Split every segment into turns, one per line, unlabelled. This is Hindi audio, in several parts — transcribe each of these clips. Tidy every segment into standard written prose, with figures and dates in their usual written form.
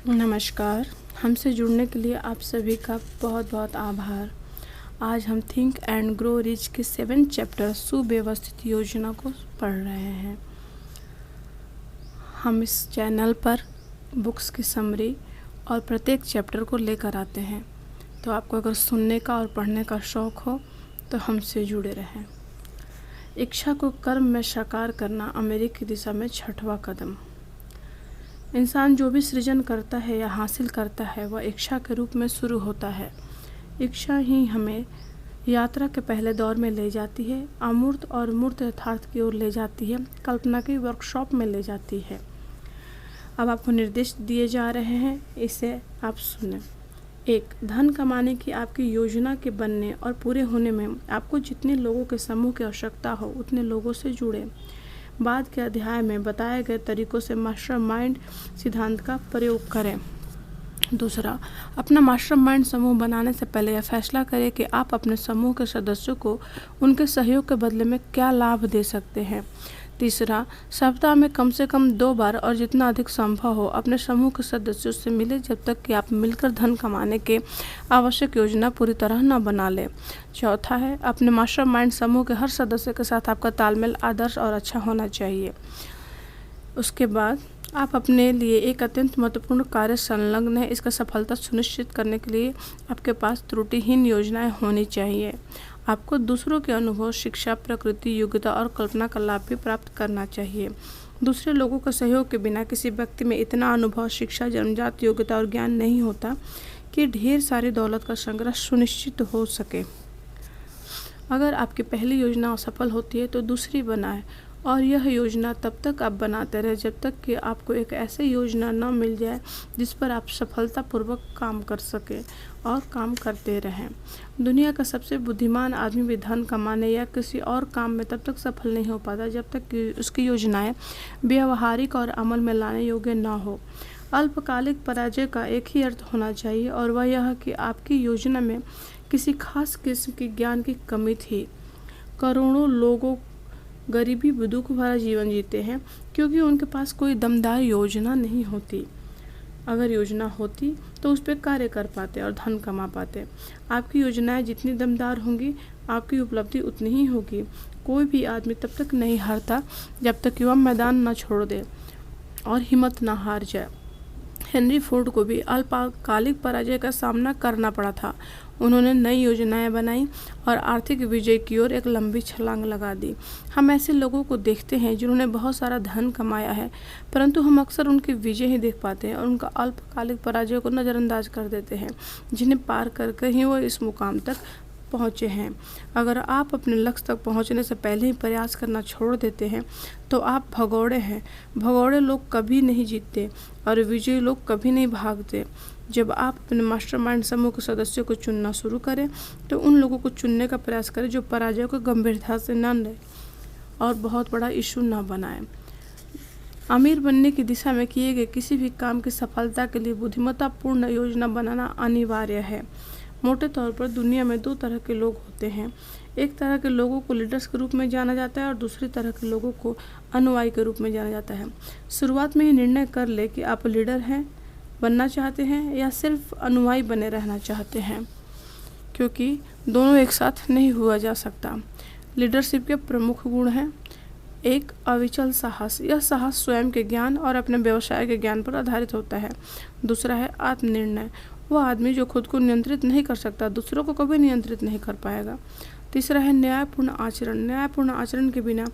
नमस्कार। हमसे जुड़ने के लिए आप सभी का बहुत बहुत आभार। आज हम थिंक एंड ग्रो रिच के 7 चैप्टर सुव्यवस्थित योजना को पढ़ रहे हैं। हम इस चैनल पर बुक्स की समरी और प्रत्येक चैप्टर को लेकर आते हैं, तो आपको अगर सुनने का और पढ़ने का शौक़ हो तो हमसे जुड़े रहें। इच्छा को कर्म में साकार करना अमेरिकी दिशा में 6वां कदम। इंसान जो भी सृजन करता है या हासिल करता है वह इच्छा के रूप में शुरू होता है। इच्छा ही हमें यात्रा के पहले दौर में ले जाती है, अमूर्त और मूर्त यथार्थ की ओर ले जाती है, कल्पना की वर्कशॉप में ले जाती है। अब आपको निर्देश दिए जा रहे हैं, इसे आप सुनें। 1. धन कमाने की आपकी योजना के बनने और पूरे होने में आपको जितने लोगों के समूह की आवश्यकता हो उतने लोगों से जुड़े। बाद के अध्याय में बताए गए तरीकों से मास्टरमाइंड सिद्धांत का प्रयोग करें। 2. अपना मास्टरमाइंड समूह बनाने से पहले यह फैसला करें कि आप अपने समूह के सदस्यों को उनके सहयोग के बदले में क्या लाभ दे सकते हैं। 3. सप्ताह में कम से कम 2 बार और जितना अधिक संभव हो अपने समूह के सदस्यों से मिले जब तक कि आप मिलकर धन कमाने के आवश्यक योजना पूरी तरह न बना लें। 4. है अपने मास्टरमाइंड समूह के हर सदस्य के साथ आपका तालमेल आदर्श और अच्छा होना चाहिए। उसके बाद आप अपने लिए एक अत्यंत महत्वपूर्ण कार्य संलग्न है, इसका सफलता सुनिश्चित करने के लिए आपके पास त्रुटिहीन योजनाएं होनी चाहिए। आपको दूसरों के अनुभव, शिक्षा, प्रकृति, योग्यता और कल्पना का लाभ भी प्राप्त करना चाहिए। दूसरे लोगों के सहयोग के बिना किसी व्यक्ति में इतना अनुभव, शिक्षा, जन्मजात योग्यता और ज्ञान नहीं होता कि ढेर सारी दौलत का संग्रह सुनिश्चित हो सके। अगर आपकी पहली योजना असफल होती है तो दूसरी बनाएं और यह योजना तब तक आप बनाते रहे जब तक कि आपको एक ऐसी योजना न मिल जाए जिस पर आप सफलतापूर्वक काम कर सकें और काम करते रहें। दुनिया का सबसे बुद्धिमान आदमी भी धन कमाने या किसी और काम में तब तक सफल नहीं हो पाता जब तक कि उसकी योजनाएं व्यावहारिक और अमल में लाने योग्य न हो। अल्पकालिक पराजय का एक ही अर्थ होना चाहिए और वह यह कि आपकी योजना में किसी खास किस्म के ज्ञान की कमी थी। करोड़ों लोगों गरीबी दुख भरा जीवन जीते हैं क्योंकि उनके पास कोई दमदार योजना नहीं होती। अगर योजना होती तो उस पर कार्य कर पाते और धन कमा पाते। आपकी योजनाएं जितनी दमदार होंगी आपकी उपलब्धि उतनी ही होगी। कोई भी आदमी तब तक नहीं हारता जब तक कि वह मैदान न छोड़ दे और हिम्मत न हार जाए। हेनरी फोर्ड को भी अल्पकालिक पराजय का सामना करना पड़ा था। उन्होंने नई योजनाएं बनाई और आर्थिक विजय की ओर एक लंबी छलांग लगा दी। हम ऐसे लोगों को देखते हैं जिन्होंने बहुत सारा धन कमाया है, परंतु हम अक्सर उनकी विजय ही देख पाते हैं और उनका अल्पकालिक पराजय को नज़रअंदाज कर देते हैं, जिन्हें पार करके ही वो इस मुकाम तक पहुँचे हैं। अगर आप अपने लक्ष्य तक पहुँचने से पहले ही प्रयास करना छोड़ देते हैं तो आप भगौड़े हैं। भगौड़े लोग कभी नहीं जीतते और विजयी लोग कभी नहीं भागते। जब आप अपने मास्टरमाइंड समूह के सदस्यों को चुनना शुरू करें तो उन लोगों को चुनने का प्रयास करें जो पराजय को गंभीरता से न लें और बहुत बड़ा इशू न बनाएं। अमीर बनने की दिशा में किए गए किसी भी काम की सफलता के लिए बुद्धिमत्तापूर्ण योजना बनाना अनिवार्य है। मोटे तौर पर दुनिया में 2 तरह के लोग होते हैं। एक तरह के लोगों को लीडर्स के रूप में जाना जाता है और दूसरी तरह के लोगों को अनुयायी के रूप में जाना जाता है। शुरुआत में ही निर्णय कर ले कि आप लीडर हैं बनना चाहते हैं या सिर्फ अनुयायी बने रहना चाहते हैं, क्योंकि दोनों एक साथ नहीं हुआ जा सकता। लीडरशिप के प्रमुख गुण हैं। 1. अविचल साहस। यह साहस स्वयं के ज्ञान और अपने व्यवसाय के ज्ञान पर आधारित होता है। दूसरा है आत्मनिर्णय। वह आदमी जो खुद को नियंत्रित नहीं कर सकता दूसरों को कभी नियंत्रित नहीं कर पाएगा। तीसरा है न्यायपूर्ण आचरण। न्यायपूर्ण आचरण के बिना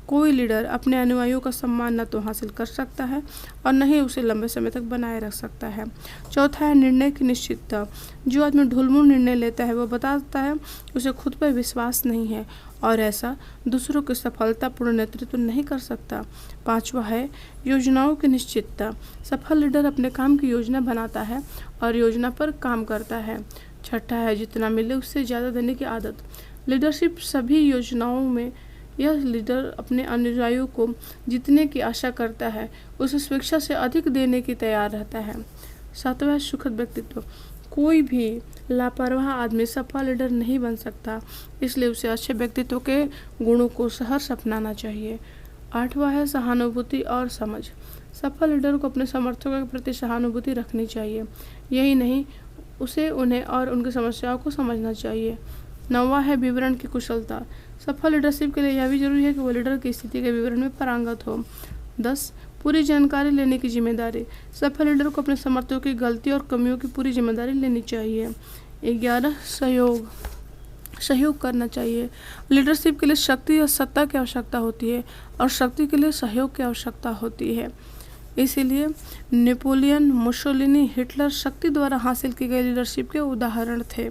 कोई लीडर अपने अनुयायियों का सम्मान न तो हासिल कर सकता है और न ही उसे लंबे समय तक बनाए रख सकता है। चौथा है निर्णय की निश्चितता। जो आदमी ढुलमुल निर्णय लेता है वह बताता है उसे खुद पर विश्वास नहीं है और ऐसा दूसरों की सफलतापूर्ण नेतृत्व नहीं कर सकता। 5वां है योजनाओं की निश्चितता। सफल लीडर अपने काम की योजना बनाता है और योजना पर काम करता है। 6ठा है जितना मिले उससे ज़्यादा देने की आदत। लीडरशिप सभी योजनाओं में यह लीडर अपने अनुयायियों को जितने की आशा करता है उसे स्वेच्छा से अधिक देने की तैयार रहता है। 7वां सुखद व्यक्तित्व। कोई भी लापरवाह आदमी सफल लीडर नहीं बन सकता, इसलिए उसे अच्छे व्यक्तित्व के गुणों को सहर्ष अपनाना चाहिए। 8वां है सहानुभूति और समझ। सफल लीडर को अपने समर्थकों के प्रति सहानुभूति रखनी चाहिए, यही नहीं उसे उन्हें और उनकी समस्याओं को समझना चाहिए। 9वां है विवरण की कुशलता। सफल लीडरशिप के लिए यह भी जरूरी है कि वो लीडर की स्थिति के विवरण में पारंगत हो। 10 पूरी जानकारी लेने की जिम्मेदारी। सफल लीडर को अपने समर्थकों की गलती और कमियों की पूरी जिम्मेदारी लेनी चाहिए। 11 सहयोग करना चाहिए। लीडरशिप के लिए शक्ति या सत्ता की आवश्यकता होती है और शक्ति के लिए सहयोग की आवश्यकता होती है। इसीलिए नेपोलियन, मुसोलिनी, हिटलर शक्ति द्वारा हासिल की गई लीडरशिप के उदाहरण थे।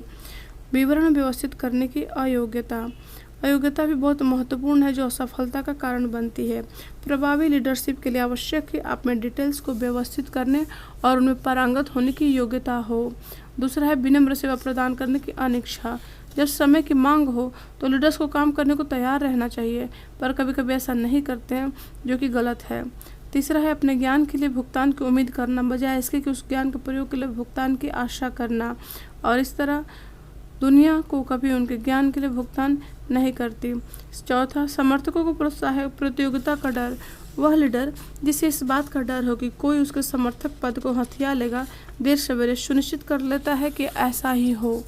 विवरण व्यवस्थित करने की अयोग्यता भी बहुत महत्वपूर्ण है, जो असफलता का कारण बनती है। प्रभावी लीडरशिप के लिए आवश्यक है आप में डिटेल्स को व्यवस्थित करने और उनमें पारंगत होने की योग्यता हो। दूसरा है विनम्र सेवा प्रदान करने की अनिच्छा। जब समय की मांग हो तो लीडर्स को काम करने को तैयार रहना चाहिए, पर कभी कभी ऐसा नहीं करते हैं, जो कि गलत है। तीसरा है अपने ज्ञान के लिए भुगतान की उम्मीद करना, बजाय इसके कि उस ज्ञान के प्रयोग के लिए भुगतान की आशा करना, और इस तरह दुनिया को कभी उनके ज्ञान के लिए भुगतान नहीं करती। चौथा, समर्थकों को प्रोत्साहन प्रतियोगिता का डर। वह लीडर जिसे इस बात का डर हो कि कोई उसके समर्थक पद को हथिया लेगा, देर सवेरे सुनिश्चित कर लेता है कि ऐसा ही हो।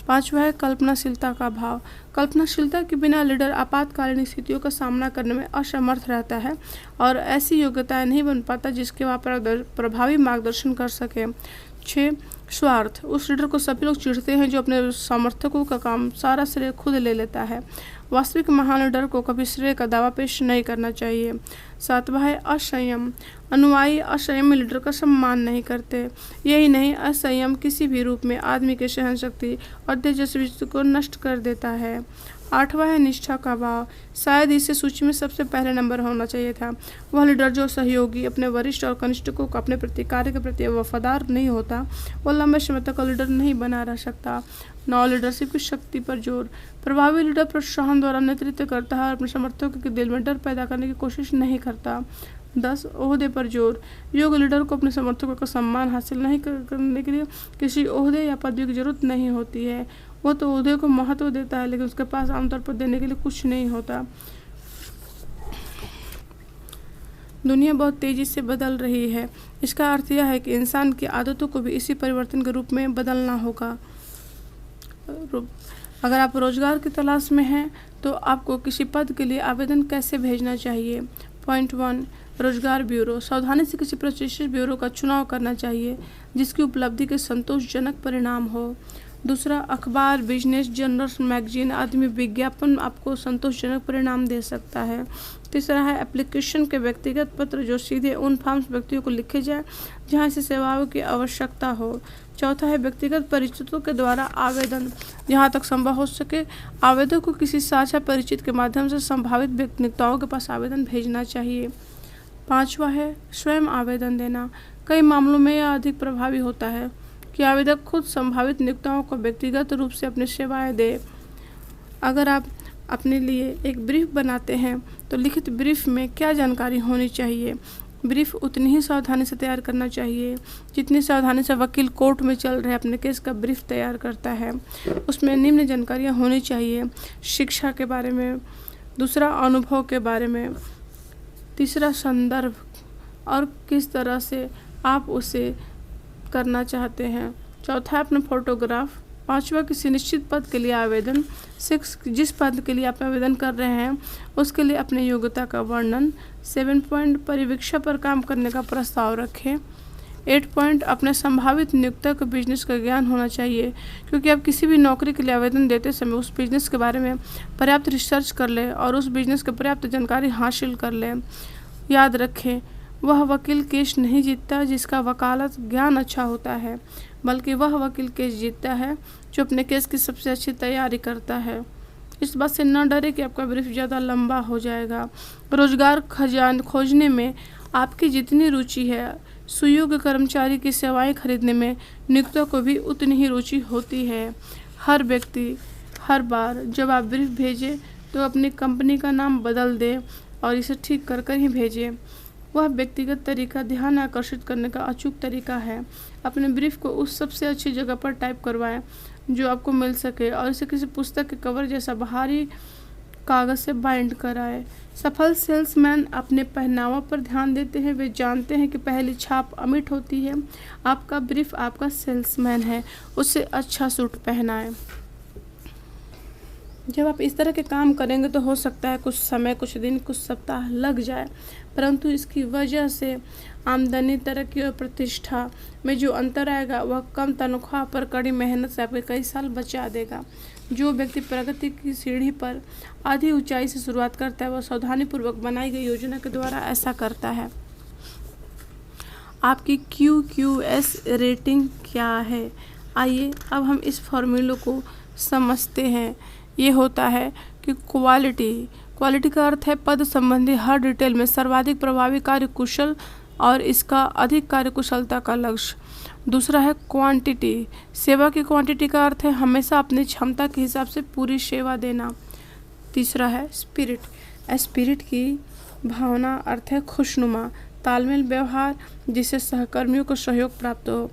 5वां है कल्पनाशीलता का भाव। कल्पनाशीलता के बिना लीडर आपातकालीन स्थितियों का सामना करने में असमर्थ रहता है और ऐसी योग्यताएं नहीं बन पाता जिसके वह प्रभावी मार्गदर्शन कर सके। 6 स्वार्थ। उस लीडर को सभी लोग चिढ़ते हैं जो अपने समर्थकों का काम सारा श्रेय खुद ले लेता है। वास्तविक महान लीडर को कभी श्रेय का दावा पेश नहीं करना चाहिए। 7वां है असंयम। अनुयायी असंयमी लीडर का सम्मान नहीं करते। यही नहीं, असंयम किसी भी रूप में आदमी की सहनशक्ति और तेजस्वी को नष्ट कर देता है। 8वां है निष्ठा का भाव। शायद इसे सूची में सबसे पहले नंबर होना चाहिए था। वह लीडर जो सहयोगी, अपने वरिष्ठ और कनिष्ठों को अपने प्रति कार्य के प्रति वफादार नहीं होता, वो लंबे समय तक लीडर नहीं बना रह सकता। 9 लीडरशिप की शक्ति पर जोर। प्रभावी लीडर प्रोत्साहन द्वारा नेतृत्व करता है और अपने समर्थकों के दिल में डर पैदा करने की कोशिश नहीं करता। 10 ओहदे पर जोर। योग्य लीडर को अपने समर्थकों का सम्मान हासिल नहीं करने के लिए किसी ओहदे या पदवी की जरूरत नहीं होती है। वो तो ओहदे को महत्व देता है, लेकिन उसके पास आमतौर पर देने के लिए कुछ नहीं होता। दुनिया बहुत तेजी से बदल रही है। इसका अर्थ यह है कि इंसान की आदतों को भी इसी परिवर्तन के रूप में बदलना होगा। अगर आप रोजगार की तलाश में हैं तो आपको किसी पद के लिए आवेदन कैसे भेजना चाहिए। पॉइंट 1, रोजगार ब्यूरो। सावधानी से किसी प्रतिष्ठित ब्यूरो का चुनाव करना चाहिए जिसकी उपलब्धि के संतोषजनक परिणाम हो। दूसरा, अखबार, बिजनेस जर्नल, मैगजीन आदि में विज्ञापन आपको संतोषजनक परिणाम दे सकता है। तीसरा है एप्लीकेशन के व्यक्तिगत पत्र जो सीधे उन फॉर्म्स व्यक्तियों को लिखे जाए जहां ऐसी सेवाओं की आवश्यकता हो। चौथा है व्यक्तिगत परिचितों के द्वारा आवेदन। जहां तक संभव हो सके आवेदक को किसी साझा परिचित के माध्यम से संभावित व्यक्तित्वों के पास आवेदन भेजना चाहिए। 5वां है स्वयं आवेदन देना। कई मामलों में यह अधिक प्रभावी होता है कि आवेदक खुद संभावित नियोक्ताओं को व्यक्तिगत रूप से अपनी सेवाएं दे। अगर आप अपने लिए एक ब्रीफ बनाते हैं तो लिखित ब्रीफ में क्या जानकारी होनी चाहिए। ब्रीफ उतनी ही सावधानी से तैयार करना चाहिए जितनी सावधानी से वकील कोर्ट में चल रहे अपने केस का ब्रीफ तैयार करता है। उसमें निम्न जानकारियाँ होनी चाहिए: शिक्षा के बारे में, दूसरा अनुभव के बारे में, तीसरा संदर्भ और किस तरह से आप उसे करना चाहते हैं, चौथा अपना फोटोग्राफ, 5वां किसी निश्चित पद के लिए आवेदन, 6 जिस पद के लिए आप आवेदन कर रहे हैं उसके लिए अपने योग्यता का वर्णन, 7 पॉइंट परिवीक्षा पर काम करने का प्रस्ताव रखें, 8 पॉइंट अपने संभावित नियोक्ता को बिजनेस का ज्ञान होना चाहिए क्योंकि आप किसी भी नौकरी के लिए आवेदन देते समय उस बिजनेस के बारे में पर्याप्त रिसर्च कर लें और उस बिजनेस की पर्याप्त जानकारी हासिल कर लें। याद रखें, वह वकील केस नहीं जीतता जिसका वकालत ज्ञान अच्छा होता है, बल्कि वह वकील केस जीतता है जो अपने केस की सबसे अच्छी तैयारी करता है। इस बात से न डरे कि आपका ब्रीफ ज़्यादा लंबा हो जाएगा। रोजगार खोजने में आपकी जितनी रुचि है, सुयोग्य कर्मचारी की सेवाएं खरीदने में नियोक्ता को भी उतनी ही रुचि होती है। हर व्यक्ति हर बार जब आप ब्रीफ भेजें तो अपनी कंपनी का नाम बदल दे और इसे ठीक कर ही भेजें। वह व्यक्तिगत तरीका ध्यान आकर्षित करने का अचूक तरीका है। अपने ब्रीफ को उस सबसे अच्छी जगह पर टाइप करवाएं जो आपको मिल सके और इसे किसी पुस्तक के कवर जैसा बाहरी कागज़ से बाइंड कराए। सफल सेल्समैन अपने पहनावा पर ध्यान देते हैं। वे जानते हैं कि पहली छाप अमिट होती है। आपका ब्रीफ आपका सेल्समैन है, उसे अच्छा सूट पहनाएं। जब आप इस तरह के काम करेंगे तो हो सकता है कुछ समय, कुछ दिन, कुछ सप्ताह लग जाए, परंतु इसकी वजह से आमदनी, तरक्की और प्रतिष्ठा में जो अंतर आएगा वह कम तनख्वाह पर कड़ी मेहनत से आपके कई साल बचा देगा। जो व्यक्ति प्रगति की सीढ़ी पर आधी ऊंचाई से शुरुआत करता है वह सावधानीपूर्वक बनाई गई योजना के द्वारा ऐसा करता है। आपकी QQS रेटिंग क्या है? आइए अब हम इस फॉर्मूले को समझते हैं। ये होता है कि क्वालिटी का अर्थ है पद संबंधी हर डिटेल में सर्वाधिक प्रभावी कार्यकुशल और इसका अधिक कार्यकुशलता का लक्ष्य। दूसरा है क्वांटिटी, सेवा की क्वांटिटी का अर्थ है हमेशा अपनी क्षमता के हिसाब से पूरी सेवा देना। तीसरा है स्पिरिट की भावना, अर्थ है खुशनुमा, तालमेल व्यवहार जिससे सहकर्मियों को सहयोग प्राप्त हो।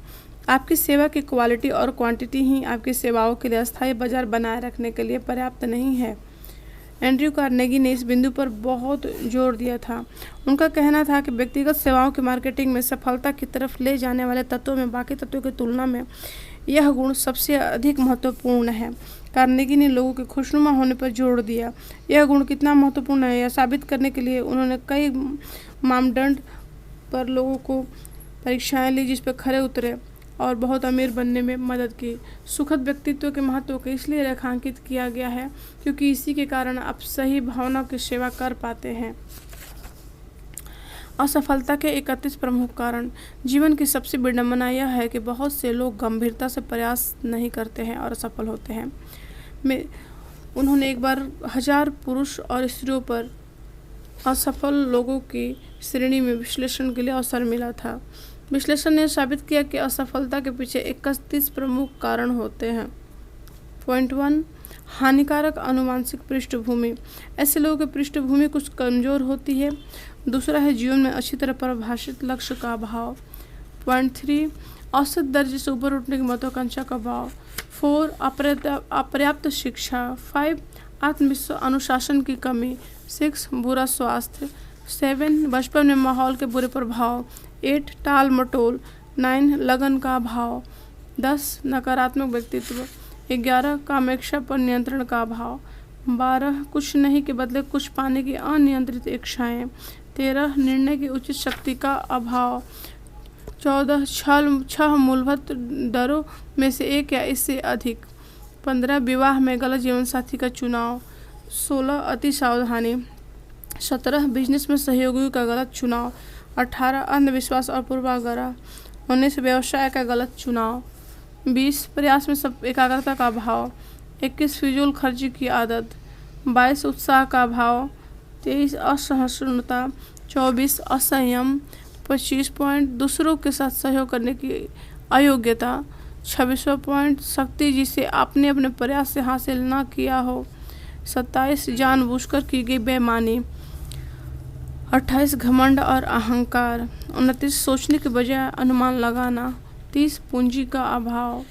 आपकी सेवा की क्वालिटी और क्वांटिटी ही आपकी सेवाओं के लिए अस्थायी बाजार बनाए रखने के लिए पर्याप्त नहीं है। एंड्रयू कार्नेगी ने इस बिंदु पर बहुत जोर दिया था। उनका कहना था कि व्यक्तिगत सेवाओं की मार्केटिंग में सफलता की तरफ ले जाने वाले तत्वों में बाकी तत्वों की तुलना में यह गुण सबसे अधिक महत्वपूर्ण है। कार्नेगी ने लोगों के खुशनुमा होने पर जोर दिया। यह गुण कितना महत्वपूर्ण है यह साबित करने के लिए उन्होंने कई मापदंड पर लोगों को परीक्षाएं ली, जिस पर खरे उतरे और बहुत अमीर बनने में मदद की। सुखद व्यक्तित्व के महत्व को इसलिए रेखांकित किया गया है क्योंकि इसी के कारण आप सही भावना की सेवा कर पाते हैं। असफलता के 31 प्रमुख कारण। जीवन की सबसे विडंबना यह है कि बहुत से लोग गंभीरता से प्रयास नहीं करते हैं और असफल होते हैं। उन्होंने एक बार 1000 पुरुष और स्त्रियों पर असफल लोगों की श्रेणी में विश्लेषण के लिए अवसर मिला था। विश्लेषण ने साबित किया कि असफलता के पीछे 31 प्रमुख कारण होते हैं। पॉइंट 1, हानिकारक आनुवंशिक पृष्ठभूमि। ऐसे लोगों की पृष्ठभूमि कुछ कमज़ोर होती है। दूसरा है जीवन में अच्छी तरह परिभाषित लक्ष्य का अभाव। पॉइंट 3, औसत दर्जे से ऊपर उठने की महत्वाकांक्षा का अभाव। 4, अपर्याप्त शिक्षा। 5, आत्मविश्वास अनुशासन की कमी। 6, बुरा स्वास्थ्य। 7, बचपन में माहौल के बुरे प्रभाव। 8, टाल मटोल। 9, लगन का अभाव। 10, नकारात्मक व्यक्तित्व। 11, कामेक्षा पर नियंत्रण का अभाव। 12, कुछ नहीं के बदले कुछ पाने की अनियंत्रित इच्छाएं। 13, निर्णय की उचित शक्ति का अभाव। 14, 6 मूलभूत डरों में से एक या इससे अधिक। 15, विवाह में गलत जीवनसाथी का चुनाव। 16, अति सावधानी। 17, बिजनेस में सहयोगियों का गलत चुनाव। 18, अंधविश्वास और पूर्वाग्रह। 19, व्यवसाय का गलत चुनाव। 20, प्रयास में सब एकाग्रता का अभाव। 21, फिजूल खर्ची की आदत। 22, उत्साह का अभाव। 23, असहिष्णुता। 24, असंयम। 25 पॉइंट, दूसरों के साथ सहयोग करने की अयोग्यता। 26वां पॉइंट, शक्ति जिसे आपने अपने प्रयास से हासिल न किया हो। 27, जानबूझकर की गई बेईमानी। 28, घमंड और अहंकार। 29, सोचने के बजाय अनुमान लगाना। 30, पूंजी का अभाव।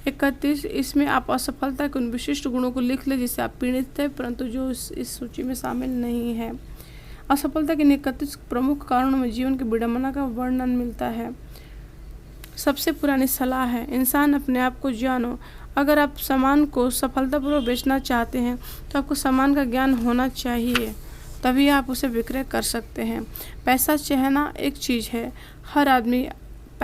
31, इसमें आप असफलता के उन विशिष्ट गुणों को लिख लें जिससे आप पीड़ित थे परंतु जो इस सूची में शामिल नहीं है। असफलता के 31 प्रमुख कारणों में जीवन की विडंबना का वर्णन मिलता है। सबसे पुरानी सलाह है, इंसान अपने आप को जानो। अगर आप सामान को सफलतापूर्वक बेचना चाहते हैं तो आपको सामान का ज्ञान होना चाहिए, तभी आप उसे विक्रय कर सकते हैं। पैसा चाहना एक चीज़ है, हर आदमी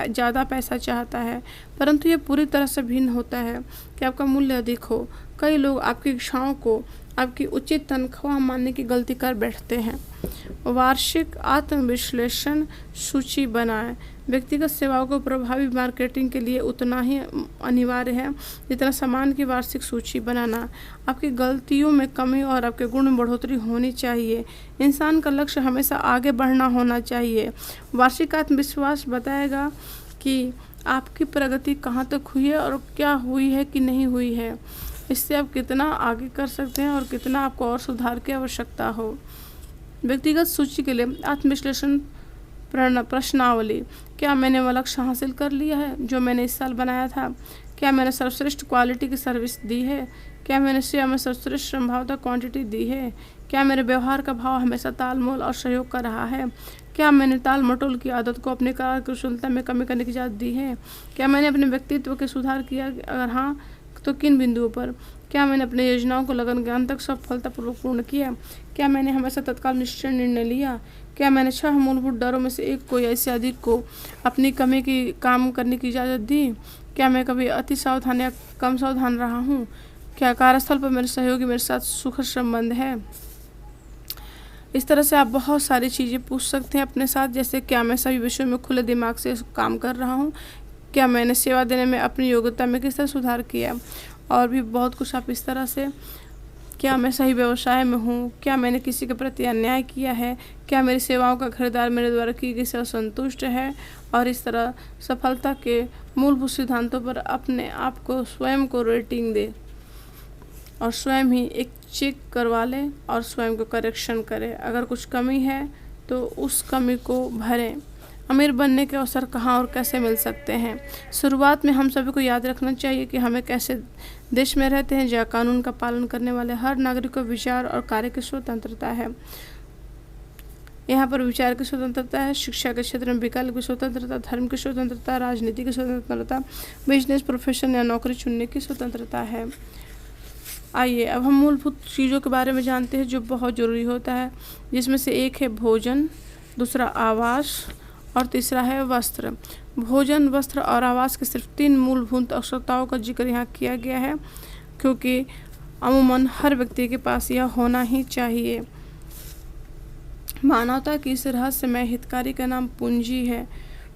ज़्यादा पैसा चाहता है, परंतु यह पूरी तरह से भिन्न होता है कि आपका मूल्य अधिक हो। कई लोग आपकी इच्छाओं को आपकी उचित तनख्वाह मानने की गलती कर बैठते हैं। वार्षिक आत्मविश्लेषण सूची बनाएं। व्यक्तिगत सेवाओं को प्रभावी मार्केटिंग के लिए उतना ही अनिवार्य है जितना सामान की वार्षिक सूची बनाना। आपकी गलतियों में कमी और आपके गुण में बढ़ोतरी होनी चाहिए। इंसान का लक्ष्य हमेशा आगे बढ़ना होना चाहिए। वार्षिक आत्मविश्वास बताएगा कि आपकी प्रगति कहाँ तक हुई है और क्या हुई है कि नहीं हुई है। इससे आप कितना आगे कर सकते हैं और कितना आपको और सुधार की आवश्यकता हो। व्यक्तिगत सूची के लिए आत्मविश्लेषण प्रश्नावली। क्या मैंने वह लक्ष्य हासिल कर लिया है जो मैंने इस साल बनाया था? क्या मैंने सर्वश्रेष्ठ क्वालिटी की सर्विस दी है? क्या मैंने सेवा में सर्वश्रेष्ठ संभावता क्वांटिटी दी है? क्या मेरे व्यवहार का भाव हमेशा तालमेल और सहयोग का रहा है? क्या मैंने टाल मटोल की आदत को अपनी कार्यकुशलता में कमी करने की इजाज़त दी है? क्या मैंने अपने व्यक्तित्व के सुधार किया? अगर हाँ, तो किन बिंदुओं पर? क्या मैंने अपनी योजनाओं को लगन के अंत तक सफलतापूर्वक पूर्ण किया? क्या मैंने हमेशा तत्काल निश्चय निर्णय लिया? क्या मैंने 6 मूलभूत डरों में से एक को या इससे अधिक को अपनी कमी की काम करने की इजाज़त दी? क्या मैं कभी अति सावधान या कम सावधान रहा हूँ? क्या कार्यस्थल पर मेरे सहयोगी मेरे साथ सुखद संबंध है? इस तरह से आप बहुत सारी चीज़ें पूछ सकते हैं अपने साथ, जैसे क्या मैं सभी विषयों में खुले दिमाग से काम कर रहा हूँ? क्या मैंने सेवा देने में अपनी योग्यता में किस तरह सुधार किया? और भी बहुत कुछ आप इस तरह से, क्या मैं सही व्यवसाय में हूँ? क्या मैंने किसी के प्रति अन्याय किया है? क्या मेरी सेवाओं का खरीदार मेरे द्वारा की गई सेवा संतुष्ट है? और इस तरह सफलता के मूलभूत सिद्धांतों पर अपने आप को स्वयं को रेटिंग दे और स्वयं ही एक चेक करवा लें और स्वयं को करेक्शन करें। अगर कुछ कमी है तो उस कमी को भरें। अमीर बनने के अवसर कहाँ और कैसे मिल सकते हैं? शुरुआत में हम सभी को याद रखना चाहिए कि हमें कैसे देश में रहते हैं जहाँ कानून का पालन करने वाले हर नागरिक को विचार और कार्य की स्वतंत्रता है। यहाँ पर विचार की स्वतंत्रता है, शिक्षा के क्षेत्र में विकल्प की स्वतंत्रता, धर्म की स्वतंत्रता, राजनीति की स्वतंत्रता, बिजनेस प्रोफेशन या नौकरी चुनने की स्वतंत्रता है। आइए अब हम मूलभूत चीज़ों के बारे में जानते हैं जो बहुत ज़रूरी होता है, जिसमें से एक है भोजन, दूसरा आवास और तीसरा है वस्त्र। भोजन, वस्त्र और आवास के सिर्फ 3 मूलभूत आवश्यकताओं का जिक्र यहाँ किया गया है, क्योंकि अमूमन हर व्यक्ति के पास यह होना ही चाहिए। मानवता की इस रहस्यमय हितकारी का नाम पूंजी है।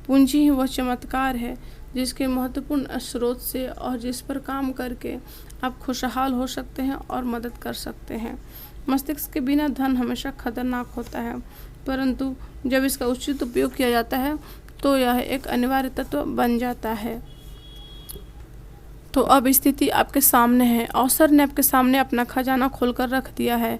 पूंजी ही वह चमत्कार है जिसके महत्वपूर्ण स्रोत से और जिस पर काम करके आप खुशहाल हो सकते हैं और मदद कर सकते हैं। मस्तिष्क के बिना धन हमेशा खतरनाक होता है, परंतु जब इसका उचित उपयोग किया जाता है तो यह एक अनिवार्य तत्व बन जाता है। तो अब स्थिति आपके सामने है। अवसर ने आपके सामने अपना खजाना खोलकर रख दिया है।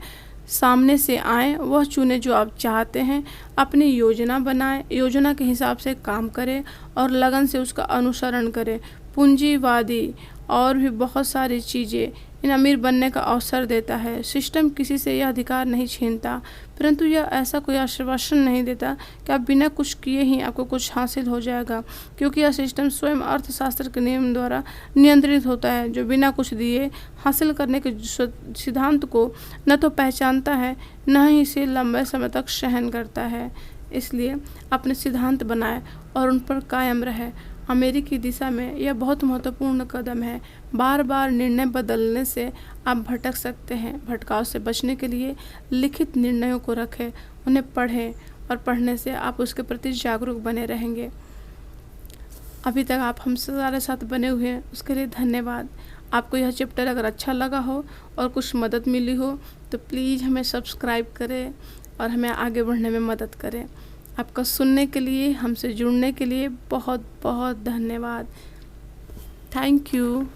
सामने से आए, वह चुने जो आप चाहते हैं, अपनी योजना बनाएं, योजना के हिसाब से काम करें और लगन से उसका अनुसरण करें। पूंजीवादी और भी बहुत सारी चीज़ें इन अमीर बनने का अवसर देता है। सिस्टम किसी से यह अधिकार नहीं छीनता, परंतु यह ऐसा कोई आश्वासन नहीं देता कि आप बिना कुछ किए ही आपको कुछ हासिल हो जाएगा, क्योंकि यह सिस्टम स्वयं अर्थशास्त्र के नियम द्वारा नियंत्रित होता है, जो बिना कुछ दिए हासिल करने के सिद्धांत को न तो पहचानता है, न ही इसे लंबे समय तक सहन करता है। इसलिए अपने सिद्धांत बनाए और उन पर कायम रहे। अमेरिकी दिशा में यह बहुत महत्वपूर्ण कदम है। बार बार निर्णय बदलने से आप भटक सकते हैं। भटकाव से बचने के लिए लिखित निर्णयों को रखें, उन्हें पढ़ें और पढ़ने से आप उसके प्रति जागरूक बने रहेंगे। अभी तक आप हमसे हमारे साथ बने हुए हैं, उसके लिए धन्यवाद। आपको यह चैप्टर अगर अच्छा लगा हो और कुछ मदद मिली हो तो प्लीज़ हमें सब्सक्राइब करें और हमें आगे बढ़ने में मदद करें। आपका सुनने के लिए, हमसे जुड़ने के लिए बहुत बहुत धन्यवाद। Thank you.